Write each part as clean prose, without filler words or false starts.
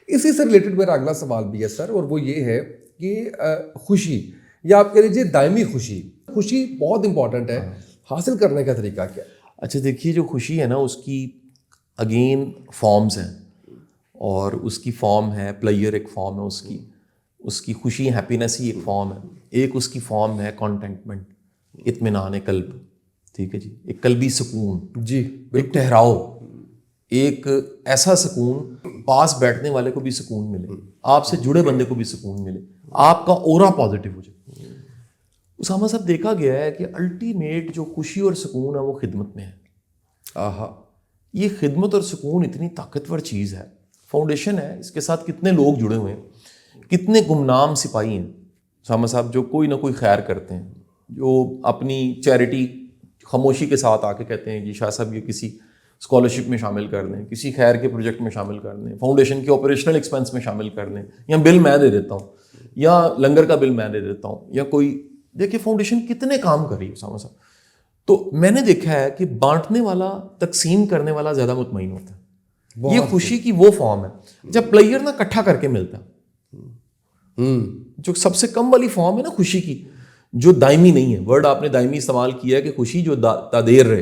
اسی سے ریلیٹڈ میرا اگلا سوال بھی ہے سر, اور وہ یہ ہے کہ خوشی یا آپ کہہ لیجیے دائمی خوشی بہت امپورٹنٹ ہے, حاصل کرنے کا طریقہ کیا ہے؟ اچھا دیکھیے, جو خوشی ہے نا اس کی اگین فارمز ہیں, اور اس کی فارم ہے پلیئر, ایک فارم ہے اس کی خوشی ہیپینس ہی ایک فارم ہے. ایک اس کی فارم ہے کانٹینٹمنٹ, اطمینان قلب, ٹھیک ہے جی, ایک قلبی سکون, جی, ایک ٹھہراؤ, ایک ایسا سکون پاس بیٹھنے والے کو بھی سکون ملے, آپ سے جڑے بندے کو بھی سکون ملے, آپ کا اورا پازیٹیو ہو جائے. اسامہ صاحب دیکھا گیا ہے کہ الٹیمیٹ جو خوشی اور سکون ہے وہ خدمت میں ہے. آہا, یہ خدمت اور سکون اتنی طاقتور چیز ہے, فاؤنڈیشن ہے, اس کے ساتھ کتنے لوگ جڑے ہوئے ہیں, کتنے گمنام سپاہی ہیں اسامہ صاحب, جو کوئی نہ کوئی خیر کرتے ہیں, جو اپنی چیریٹی خاموشی کے ساتھ آ کے کہتے ہیں جی شاہ صاحب یہ کسی اسکالرشپ میں شامل کر دیں, کسی خیر کے پروجیکٹ میں شامل کر دیں, فاؤنڈیشن کے آپریشنل ایکسپینس میں شامل کر دیں, یا بل میں دے دیتا ہوں, یا لنگر کا بل میں دے دیتا ہوں, یا کوئی, دیکھیں فاؤنڈیشن کتنے کام کر رہی ہے اسامہ صاحب. تو میں نے دیکھا ہے کہ بانٹنے والا, تقسیم کرنے والا زیادہ مطمئن ہوتا ہے. یہ خوشی کی وہ فارم ہے جب پلیئر نا اکٹھا کر کے ملتا ہے. جو سب سے کم والی فارم ہے نا خوشی کی, جو دائمی نہیں ہے, ورڈ آپ نے دائمی استعمال کیا ہے کہ خوشی جو دیر رہے,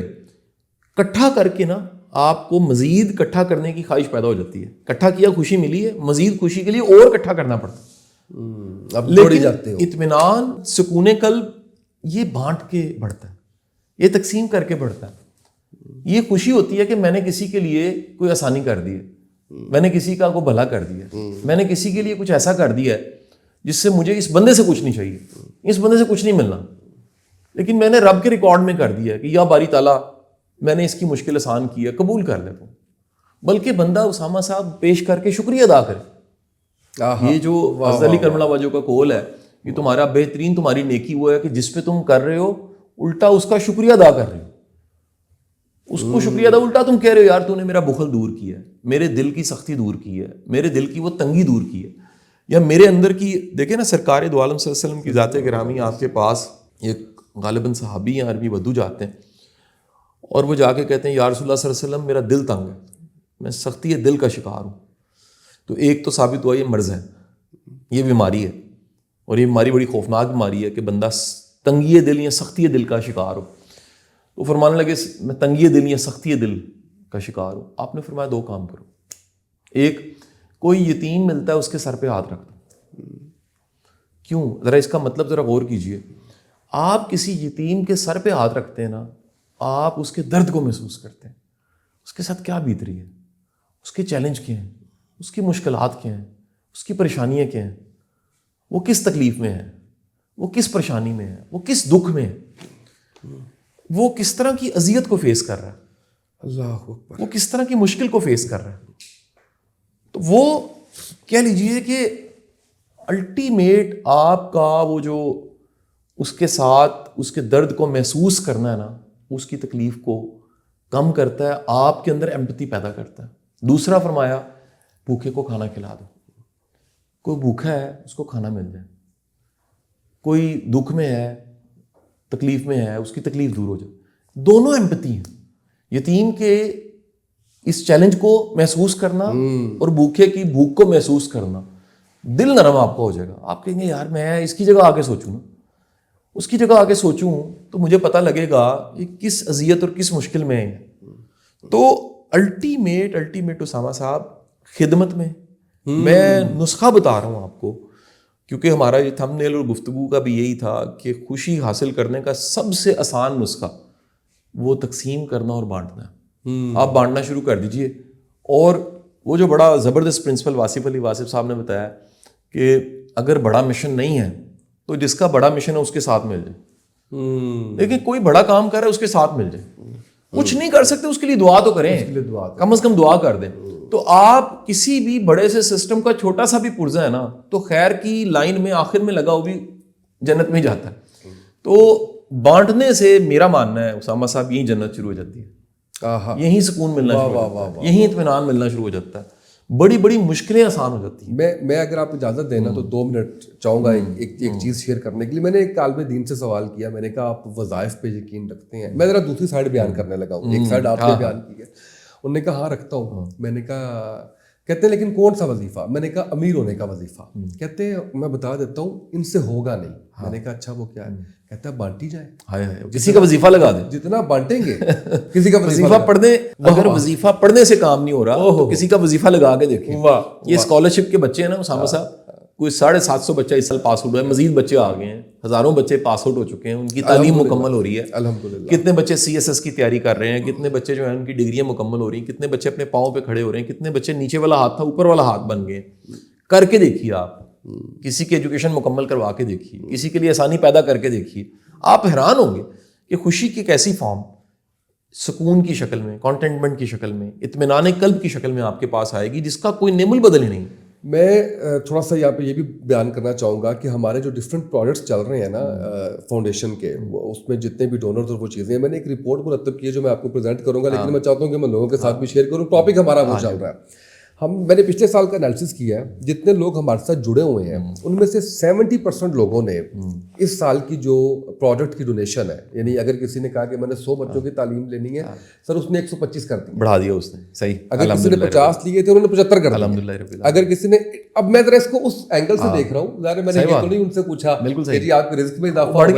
اکٹھا کر کے نا آپ کو مزید اکٹھا کرنے کی خواہش پیدا ہو جاتی ہے. اکٹھا کیا, خوشی ملی ہے, مزید خوشی کے لیے اور اکٹھا کرنا پڑتا ہے. لیکن اطمینان, سکون قلب, یہ بانٹ کے بڑھتا ہے, یہ تقسیم کر کے بڑھتا ہے. یہ خوشی ہوتی ہے کہ میں نے کسی کے لیے کوئی آسانی کر دی ہے, میں نے کسی کا کوئی بھلا کر دیا, میں نے کسی کے لیے کچھ ایسا کر دیا ہے جس سے مجھے اس بندے سے کچھ نہیں چاہیے, اس بندے سے کچھ نہیں ملنا, لیکن میں نے رب کے ریکارڈ میں کر دیا ہے کہ یا باری تعالیٰ میں نے اس کی مشکل آسان کی ہے, قبول کر لیتا ہوں. بلکہ بندہ اسامہ صاحب پیش کر کے شکریہ ادا کرے. یہ جو حضرت علی کرم اللہ وجہ کا قول ہے کہ تمہارا بہترین تمہاری نیکی وہ ہے کہ جس پہ تم کر رہے ہو الٹا اس کا شکریہ ادا کر رہے ہو, اس کو شکریہ ادا, الٹا تم کہہ رہے ہو یار تو نے میرا بخل دور کیا ہے, میرے دل کی سختی دور کی ہے, میرے دل کی وہ تنگی دور کی ہے, یا میرے اندر کی, دیکھیں نا سرکار دو عالم صلی اللہ علیہ وسلم کی ذات گرامی آپ کے پاس ایک غالباً صحابی یا عربی ودو جاتے ہیں, اور وہ جا کے کہتے ہیں یا رسول اللہ صلی اللہ علیہ وسلم میرا دل تنگ ہے, میں سختی دل کا شکار ہوں. تو ایک تو ثابت ہوا یہ مرض ہے, یہ بیماری ہے, اور یہ بیماری بڑی خوفناک بیماری ہے کہ بندہ تنگی دل یا سختی دل کا شکار ہو. تو فرمانے لگے میں تنگی دل یا سختی دل کا شکار ہوں. آپ نے فرمایا دو کام کرو, ایک کوئی یتیم ملتا ہے اس کے سر پہ ہاتھ رکھ دو. کیوں, ذرا اس کا مطلب ذرا غور کیجئے. آپ کسی یتیم کے سر پہ ہاتھ رکھتے ہیں نا, آپ اس کے درد کو محسوس کرتے ہیں, اس کے ساتھ کیا بیت رہی ہے, اس کے چیلنج کیا ہیں, اس کی مشکلات کیا ہیں, اس کی پریشانیاں کیا ہیں, وہ کس تکلیف میں ہے, وہ کس پریشانی میں ہے, وہ کس دکھ میں ہے, وہ کس طرح کی اذیت کو فیس کر رہا ہے, اللہ اکبر, وہ کس طرح کی مشکل کو فیس کر رہا ہے. تو وہ کہہ لیجئے کہ الٹیمیٹ آپ کا وہ جو اس کے ساتھ اس کے درد کو محسوس کرنا ہے نا, اس کی تکلیف کو کم کرتا ہے, آپ کے اندر ایمپتھی پیدا کرتا ہے. دوسرا فرمایا بھوکے کو کھانا کھلا دو, کوئی بھوکا ہے اس کو کھانا مل جائے, کوئی دکھ میں ہے, تکلیف میں ہے, اس کی تکلیف دور ہو جائے. دونوں ایمپتھی ہیں, یتیم کے اس چیلنج کو محسوس کرنا اور بھوکے کی بھوک کو محسوس کرنا, دل نرم آپ کا ہو جائے گا. آپ کہیں گے یار میں اس کی جگہ آ کے سوچوں نا, اس کی جگہ آ کے سوچوں تو مجھے پتہ لگے گا یہ کس اذیت اور کس مشکل میں ہے. تو الٹیمیٹ اسامہ صاحب خدمت میں نسخہ بتا رہا ہوں آپ کو, کیونکہ ہمارا یہ تھم نیل اور گفتگو کا بھی یہی تھا کہ خوشی حاصل کرنے کا سب سے آسان نسخہ وہ تقسیم کرنا اور بانٹنا ہے. آپ بانٹنا شروع کر دیجئے. اور وہ جو بڑا زبردست پرنسپل واصف علی واصف صاحب نے بتایا کہ اگر بڑا مشن نہیں ہے تو جس کا بڑا مشن ہے اس کے ساتھ مل جائے. لیکن کوئی بڑا کام کر رہا ہے اس کے ساتھ مل جائے. کچھ نہیں کر سکتے اس کے لیے دعا تو کریں, کم از کم دعا کر دیں. تو آپ کسی بھی بڑے سے سسٹم کا چھوٹا سا بھی پرزہ ہے نا تو خیر کی لائن میں آخر میں لگا وہ بھی جنت میں جاتا ہے. تو بانٹنے سے میرا ماننا ہے اسامہ صاحب یہیں جنت شروع ہو جاتی ہے, یہیں سکون ملنا شروع ہو جاتا ہے, یہیں اطمینان ملنا شروع ہو جاتا ہے, بڑی بڑی مشکلیں آسان ہو جاتی ہیں. میں اگر آپ اجازت دینا تو 2 منٹ چاہوں گا ایک چیز شیئر کرنے کے لیے. میں نے ایک طالب دین سے سوال کیا, میں نے کہا آپ وظائف پہ یقین رکھتے ہیں؟ میں ذرا دوسری سائڈ بیان کرنے لگا ہوں, ایک سائڈ آپ نے بیان کی ہے. انہوں نے کہا ہاں رکھتا ہوں. میں نے کہا کہتے ہیں لیکن کون سا وظیفہ؟ میں نے کہا امیر ہونے کا وظیفہ. کہتے ہیں میں بتا دیتا ہوں ان سے ہوگا نہیں. میں نے کہا اچھا وہ کیا ہے؟ کہتا ہے بانٹی جائیں. ہائے ہائے, کسی کا وظیفہ لگا دیں. جتنا بانٹیں گے کسی کا وظیفہ پڑھنے, اگر وظیفہ پڑھنے سے کام نہیں ہو رہا تو کسی کا وظیفہ لگا کے دیکھیں. یہ اسکالرشپ کے بچے ہیں نا اسامہ صاحب, کوئی 750 بچہ اس سال پاس آؤٹ ہوا ہے, مزید بچے آ گئے ہیں, ہزاروں بچے پاس آؤٹ ہو چکے ہیں, ان کی تعلیم مکمل ہو رہی ہے الحمدللہ. کتنے بچے CSS کی تیاری کر رہے ہیں, کتنے بچے جو ہیں ان کی ڈگریاں مکمل ہو رہی ہیں, کتنے بچے اپنے پاؤں پہ کھڑے ہو رہے ہیں, کتنے بچے نیچے والا ہاتھ تھا اوپر والا ہاتھ بن گئے. کر کے دیکھیے آپ, کسی کی ایجوکیشن مکمل کروا کے دیکھیے, کسی کے لیے آسانی پیدا کر کے دیکھیے, آپ حیران ہوں گے کہ خوشی کی کیسی فارم سکون کی شکل میں, کانٹینٹمنٹ کی شکل میں, اطمینان قلب کی شکل میں آپ کے پاس آئے گی جس کا کوئی نیم البدل ہی نہیں. میں تھوڑا سا یہاں پہ یہ بھی بیان کرنا چاہوں گا کہ ہمارے جو ڈفرینٹ پروجیکٹس چل رہے ہیں نا فاؤنڈیشن کے, اس میں جتنے بھی ڈونرز اور وہ چیزیں ہیں, میں نے ایک رپورٹ مرتب کی ہے جو میں آپ کو پریزنٹ کروں گا, لیکن میں چاہتا ہوں کہ میں لوگوں کے ساتھ بھی شیئر کروں. ٹاپک ہمارا وہ چل رہا ہے. میں نے پچھلے سال کا انالیسس کیا ہے, جتنے لوگ ہمارے ساتھ جڑے ہوئے ہیں ان میں سے 70% لوگوں نے اس سال کی جو پروجیکٹ کی ڈونیشن ہے, یعنی اگر کسی نے کہا کہ میں نے 100 بچوں کی تعلیم لینی ہے سر, اس نے 125 کر دی, بڑھا دیا اس نے. صحیح. اگر کسی نے 50 لیے تھے انہوں نے 75 کر دیا. اگر کسی نے, اب میں ذرا اس کو اس اینگل سے دیکھ رہا ہوں, ظاہر میں نے یہ تو نہیں ان سے پوچھا کہ جی آپ کے رزق میں اضافہ بڑھ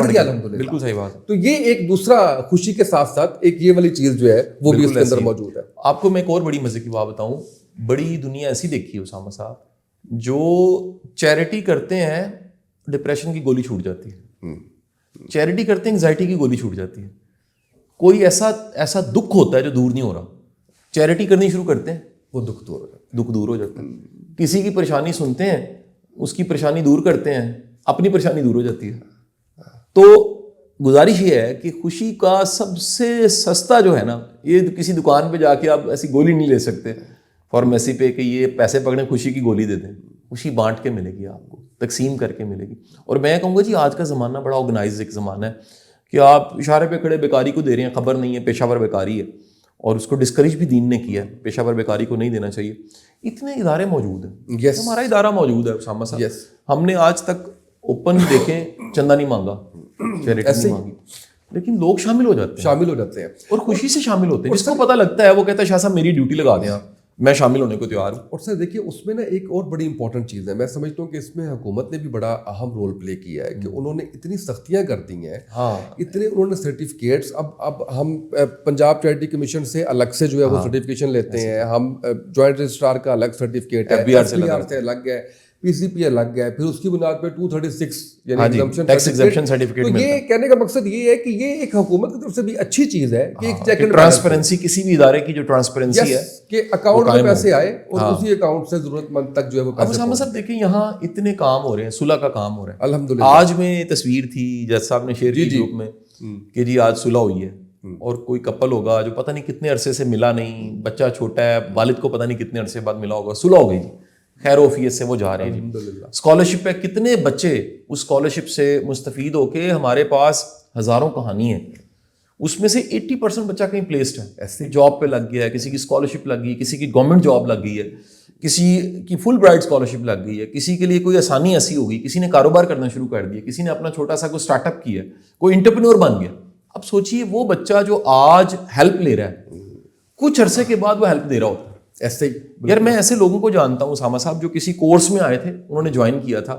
گیا الحمدللہ. بالکل صحیح بات. تو یہ ایک دوسرا خوشی کے ساتھ ساتھ ایک یہ والی چیز جو ہے وہ بھی اس کے اندر موجود ہے. آپ کو میں ایک اور بڑی مزے کی بات بتاؤں, بڑی دنیا ایسی دیکھی ہے اسامہ صاحب, جو چیریٹی کرتے ہیں ڈپریشن کی گولی چھوٹ جاتی ہے, چیریٹی کرتے ہیں انگزائٹی کی گولی چھوٹ جاتی ہے. کوئی ایسا دکھ ہوتا ہے جو دور نہیں ہو رہا, چیریٹی کرنی شروع کرتے ہیں وہ دکھ دور ہو جاتا ہے. کسی کی پریشانی سنتے ہیں, اس کی پریشانی دور کرتے ہیں, اپنی پریشانی دور ہو جاتی ہے. تو گزارش یہ ہے کہ خوشی کا سب سے سستا جو ہے نا, یہ کسی دکان پہ جا کے آپ ایسی گولی نہیں لے سکتے فارمیسی پہ کہ یہ پیسے پکڑیں خوشی کی گولی دے دیں. خوشی بانٹ کے ملے گی آپ کو, تقسیم کر کے ملے گی. اور میں کہوں گا جی آج کا زمانہ بڑا آرگنائز ایک زمانہ ہے کہ آپ اشارے پہ کھڑے بیکاری کو دے رہے ہیں, خبر نہیں ہے پیشہ ور بیکاری ہے, اور اس کو ڈسکریج بھی دین نے کیا ہے, پیشہ ور بیکاری کو نہیں دینا چاہیے. اتنے ادارے موجود ہیں, ہمارا ادارہ موجود ہے اسامہ صاحب, ہم نے آج تک اوپن دیکھیں چندہ نہیں مانگا, چیریٹی نہیں مانگی, لیکن لوگ شامل ہو جاتے ہیں اور خوشی سے شامل ہوتے ہیں. جس کو پتہ لگتا ہے وہ کہتا ہے شاہ صاحب میری ڈیوٹی لگا دیں, میں شامل ہونے کو تیار ہوں. اور سر دیکھیے اس میں نا ایک اور بڑی امپورٹنٹ چیز ہے, میں سمجھتا ہوں کہ اس میں حکومت نے بھی بڑا اہم رول پلے کیا ہے کہ انہوں نے اتنی سختیاں کر دی ہیں, اتنے انہوں نے سرٹیفکیٹس, اب ہم پنجاب چیریٹی کمیشن سے الگ سے جو ہے وہ سرٹیفکیشن لیتے ہیں, ہم جوائنٹ رجسٹرار کا الگ سرٹیفکیٹ ہے, FBR سے الگ ہے, PCP الگ ہے, پھر اس کی بنیاد پہ 236 یعنی ایگزمپشن سرٹیفکیٹ. تو یہ کہنے کا مقصد یہ ہے کہ یہ ایک حکومت کی طرف سے بھی اچھی چیز ہے کہ ایک چیک اینڈ ٹرانسپیرنسی, کسی بھی ادارے کی جو ٹرانسپیرنسی ہے کہ اکاؤنٹ میں پیسے آئے اور اسی اکاؤنٹ سے ضرورت مند تک جو ہے وہ پیسے. اب اسامہ صاحب دیکھیں یہاں اتنے کام ہو رہے ہیں, صلح کا کام ہو رہا ہے الحمدللہ. آج میں تصویر تھی جج صاحب نے شیئر کی گروپ میں کہ جی آج صلح ہوئی ہے, اور کوئی کپل ہوگا جو پتہ نہیں کتنے عرصے سے ملا نہیں, بچہ چھوٹا ہے, والد کو پتہ نہیں کتنے عرصے بعد ملا ہوگا, صلح ہو گئی جی, خیر وفیت سے وہ جا رہے ہیں. اسکالرشپ پہ کتنے بچے اس اسکالرشپ سے مستفید ہو کے, ہمارے پاس ہزاروں کہانی ہیں, اس میں سے 80% بچہ کہیں پلیسڈ ہے, ایسے جاب پہ لگ گیا ہے, کسی کی اسکالرشپ لگ گئی, کسی کی گورنمنٹ جاب لگ گئی ہے, کسی کی فل برائٹ اسکالرشپ لگ گئی ہے, کسی کے لیے کوئی آسانی ایسی ہو گئی, کسی نے کاروبار کرنا شروع کر دیا, کسی نے اپنا چھوٹا سا کوئی اسٹارٹ اپ کیا, کوئی انٹرپرینور بن گیا. اب سوچیے وہ بچہ جو آج ہیلپ لے رہا ہے, کچھ عرصے کے بعد وہ ہیلپ دے رہا ہوتا ہے. ایسے ہی یار میں ایسے لوگوں کو جانتا ہوں اسامہ صاحب جو کسی کورس میں آئے تھے, انہوں نے جوائن کیا تھا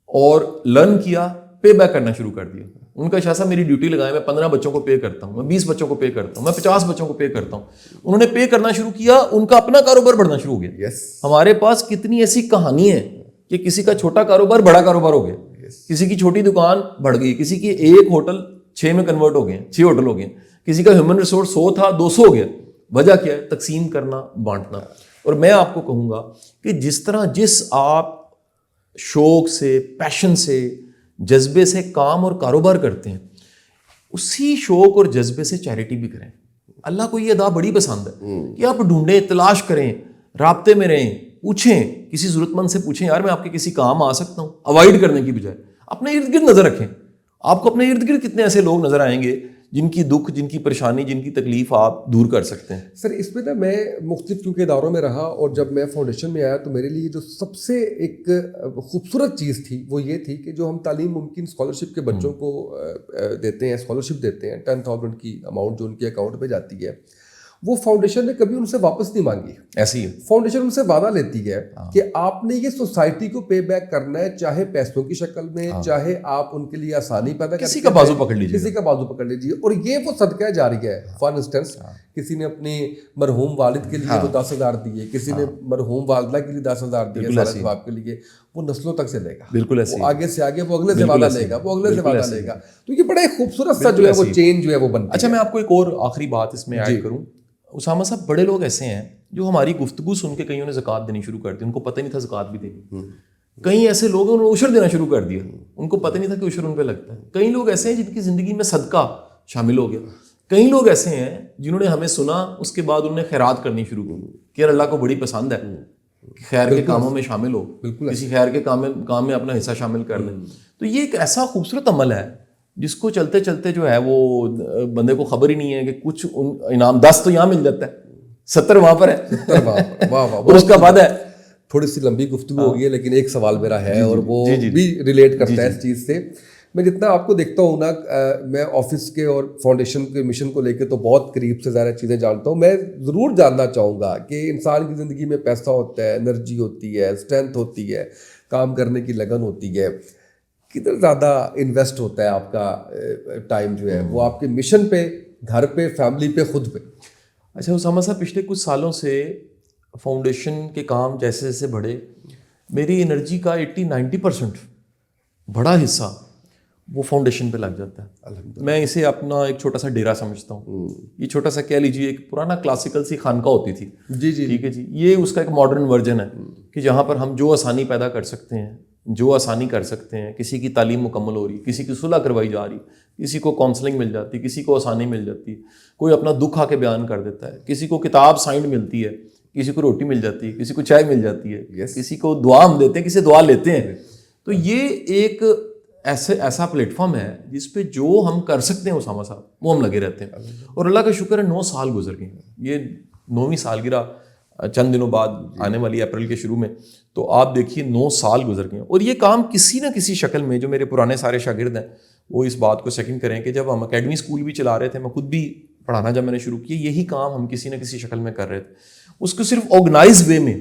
اور لرن کیا, پے بیک کرنا شروع کر دیا. ان کا شاہ صاحب میری ڈیوٹی لگائے, میں 15 بچوں کو پے کرتا ہوں, میں 20 بچوں کو پے کرتا ہوں, میں 50 بچوں کو پے کرتا ہوں. انہوں نے پے کرنا شروع کیا, ان کا اپنا کاروبار بڑھنا شروع ہو گیا. ہمارے پاس کتنی ایسی کہانی ہے کہ کسی کا چھوٹا کاروبار بڑا کاروبار ہو گیا, کسی کی چھوٹی دکان بڑھ گئی, کسی کی ایک ہوٹل 6 میں کنورٹ ہو گئے, 6 ہوٹل ہو گئے, کسی کا ہیومن ریسورس 100 تھا 200 ہو گیا. وجہ کیا ہے؟ تقسیم کرنا, بانٹنا. اور میں آپ کو کہوں گا کہ جس آپ شوق سے, پیشن سے, جذبے سے کام اور کاروبار کرتے ہیں, اسی شوق اور جذبے سے چیریٹی بھی کریں. اللہ کو یہ ادا بڑی پسند ہے کہ آپ ڈھونڈیں, تلاش کریں, رابطے میں رہیں, پوچھیں, کسی ضرورت مند سے پوچھیں یار میں آپ کے کسی کام آ سکتا ہوں. اوائڈ کرنے کی بجائے اپنے ارد گرد نظر رکھیں. آپ کو اپنے ارد گرد کتنے ایسے لوگ نظر آئیں گے جن کی دکھ, جن کی پریشانی, جن کی تکلیف آپ دور کر سکتے ہیں. سر اس میں نا میں مختلف کیونکہ اداروں میں رہا, اور جب میں فاؤنڈیشن میں آیا تو میرے لیے جو سب سے ایک خوبصورت چیز تھی وہ یہ تھی کہ جو ہم تعلیم ممکن اسکالرشپ کے بچوں کو دیتے ہیں, اسکالرشپ دیتے ہیں 10,000 کی اماؤنٹ جو ان کے اکاؤنٹ پہ جاتی ہے, وہ فاؤنڈیشن نے کبھی ان سے واپس نہیں مانگی. ایسی ہے. فاؤنڈیشن ان سے وعدہ لیتی ہے کہ آپ نے یہ سوسائٹی کو پے بیک کرنا ہے, چاہے پیسوں کی شکل میں, چاہے آپ ان کے لیے آسانی پیدا کریں, کسی کا بازو پکڑ لیجیے, کسی کا بازو پکڑ لیجیے. اور یہ وہ صدقہ جاری ہے. فار انسٹنس کسی نے اپنی مرحوم والد کے لیے وہ 10,000 دیے, کسی نے مرحوم والدہ کے لیے 10,000 دیے سارے ثواب کے لیے, وہ نسلوں تک سے لے گا. بالکل ایسے وہ آگے سے آگے وہ اگلے سے وعدہ لے گا, وہ اگلے سے وعدہ لے گا. تو یہ بڑا خوبصورت سا جو ہے وہ چین جو ہے وہ بنتا ہے. اچھا, میں آپ کو ایک اور آخری بات اس میں ایڈ کروں. اسامہ صاحب, بڑے لوگ ایسے ہیں جو ہماری گفتگو سن کے کئیوں نے زکوٰۃ دینی شروع کر دی, ان کو پتہ نہیں تھا زکوٰۃ بھی دینی. کئی ایسے لوگ ہیں انہوں نے عشر دینا شروع کر دیا, ان کو پتہ نہیں تھا کہ عشر ان پہ لگتا ہے. کئی لوگ ایسے ہیں جن کی زندگی میں صدقہ شامل ہو گیا. کئی لوگ ایسے ہیں جنہوں نے ہمیں سنا, اس کے بعد انہوں نے خیرات کرنی شروع کی کہ یار اللہ کو بڑی پسند ہے کہ خیر کے کاموں میں شامل ہو, کسی خیر کے کام میں اپنا حصہ شامل کر لیں. تو یہ ایک ایسا خوبصورت عمل ہے جس کو چلتے چلتے جو ہے وہ بندے کو خبر ہی نہیں ہے کہ کچھ انعام 10 تو یہاں مل جاتا ہے, 70 وہاں پر ہے, اور اس کا بعد ہے. تھوڑی سی لمبی گفتگو ہوگی ہے, لیکن ایک سوال میرا ہے اور وہ بھی ریلیٹ کرتا ہے اس چیز سے. میں جتنا آپ کو دیکھتا ہوں نا, میں آفس کے اور فاؤنڈیشن کے مشن کو لے کے تو بہت قریب سے ظاہر چیزیں جانتا ہوں. میں ضرور جاننا چاہوں گا کہ انسان کی زندگی میں پیسہ ہوتا ہے, انرجی ہوتی ہے, اسٹرینتھ ہوتی ہے, کام کرنے کی لگن ہوتی ہے, کتنا زیادہ انویسٹ ہوتا ہے آپ کا ٹائم جو ہے وہ آپ کے مشن پہ, گھر پہ, فیملی پہ, خود پہ. اچھا اسامہ صاحب, پچھلے کچھ سالوں سے فاؤنڈیشن کے کام جیسے جیسے بڑھے, میری انرجی کا 80-90% بڑا حصہ وہ فاؤنڈیشن پہ لگ جاتا ہے. میں اسے اپنا ایک چھوٹا سا ڈیرا سمجھتا ہوں. یہ چھوٹا سا کہہ لیجیے ایک پرانا کلاسیکل سی خانقاہ ہوتی تھی. جی جی ٹھیک ہے جی, یہ اس کا ایک ماڈرن ورژن ہے کہ جہاں پر ہم جو آسانی پیدا کر سکتے ہیں, جو آسانی کر سکتے ہیں. کسی کی تعلیم مکمل ہو رہی, کسی کی صلح کروائی جا رہی, کسی کو کاؤنسلنگ مل جاتی, کسی کو آسانی مل جاتی, کوئی اپنا دکھ آ کے بیان کر دیتا ہے, کسی کو کتاب سائنڈ ملتی ہے, کسی کو روٹی مل جاتی ہے, کسی کو چائے مل جاتی ہے, کسی کو دعا ہم دیتے ہیں, کسی دعا لیتے ہیں. تو یہ ایک ایسا پلیٹ فارم ہے جس پہ جو ہم کر سکتے ہیں اسامہ صاحب وہ ہم لگے رہتے ہیں. اور اللہ کا شکر ہے 9 سال گزر گئے. یہ 9ویں سالگرہ چند دنوں بعد آنے والی اپریل کے شروع میں, تو آپ دیکھیے 9 سال گزر گئے. اور یہ کام کسی نہ کسی شکل میں, جو میرے پرانے سارے شاگرد ہیں وہ اس بات کو سیکنڈ کریں کہ جب ہم اکیڈمی اسکول بھی چلا رہے تھے, میں خود بھی پڑھانا جب میں نے شروع کیا, یہی کام ہم کسی نہ کسی شکل میں کر رہے تھے. اس کو صرف آرگنائز وے میں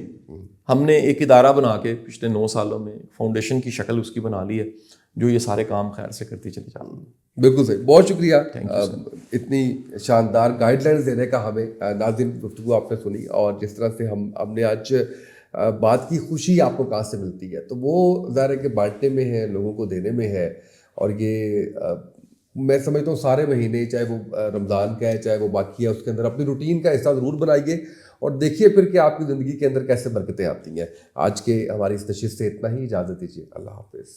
ہم نے ایک ادارہ بنا کے پچھلے 9 سالوں میں فاؤنڈیشن کی شکل اس کی بنا لی ہے, جو یہ سارے کام خیر سے کرتی چلی جاتی ہے. بالکل صحیح, بہت شکریہ اتنی شاندار گائیڈ لائنز دینے کا ہمیں. ناظرین, گفتگو آپ نے سنی اور جس طرح سے ہم نے آج بات کی خوشی آپ کو کہاں سے ملتی ہے, تو وہ ظاہر ہے کہ بانٹنے میں ہے, لوگوں کو دینے میں ہے. اور یہ میں سمجھتا ہوں سارے مہینے, چاہے وہ رمضان کا ہے چاہے وہ باقی ہے, اس کے اندر اپنی روٹین کا حصہ ضرور بنائیے اور دیکھیے پھر کہ آپ کی زندگی کے اندر کیسے برکتیں آتی ہیں. آج کے ہماری اس نشست سے اتنا ہی, اجازت دیجیے. اللہ حافظ.